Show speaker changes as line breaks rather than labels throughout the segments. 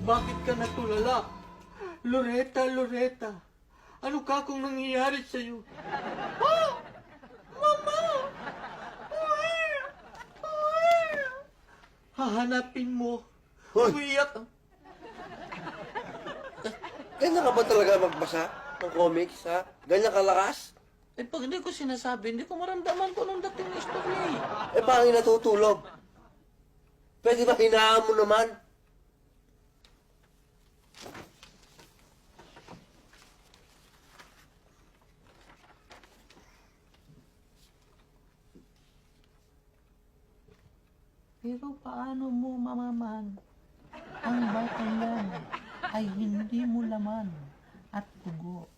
Bakit ka natulala? Loretta, Loretta, ano ka kung nangyayari sa'yo? Oh! Mama! Hahanapin mo.
Hoy!
Umiiyak.
Ganyan ka ba talaga magbasa ng comics, ha? Ganyan kalakas?
Eh, pag hindi ko sinasabi, hindi ko maramdaman kung anong dating ng istorya eh.
Eh, paano natutulog? Pwede ba hinaan mo naman?
Pero paano mo mamaman? Ang batang yan ay hindi mo laman at dugo.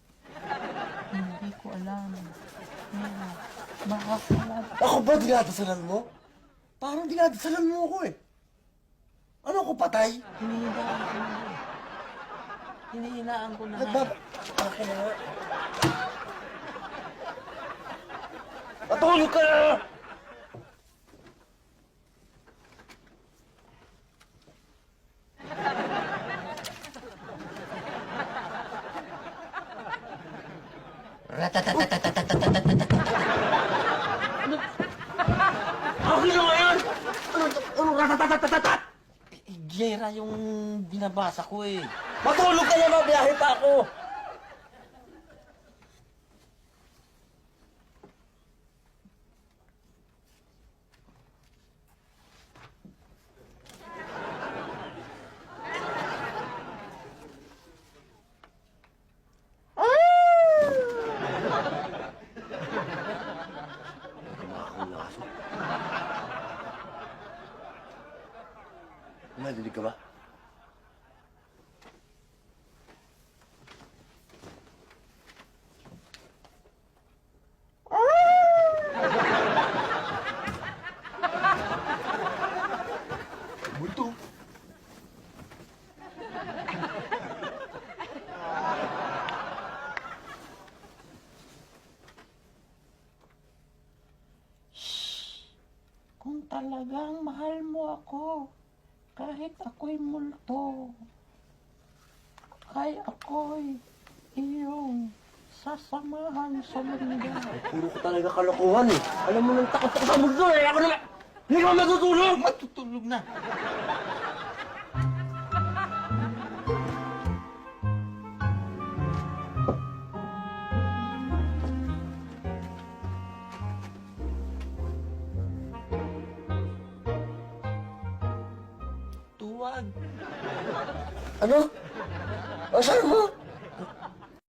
Hindi ko alam. Pero makakalab.
Ako ba dinadasalan mo? Parang dinadasalan mo ako eh. Ano ako, patay?
Hinihinaan ko na. Hinihinaan ko na.
Akin na nga. Matulog ka na! Akin na nga yan! Ano ratatatatat?
Gera yung binabasa ko eh.
Matulog ka na, biyahe pa ako! Nadinig ka ba? Multo.
Kung talagang mahal mo ako, kahit ako'y multo, ay ako'y iyong sasamahan sa mundo.
Puro ko talaga kalokohan eh. Alam mo nang takot ako sa mundo eh. Ako naman, hindi ka matutulog!
Matutulog na. Tuwag.
Ano? O, saan mo?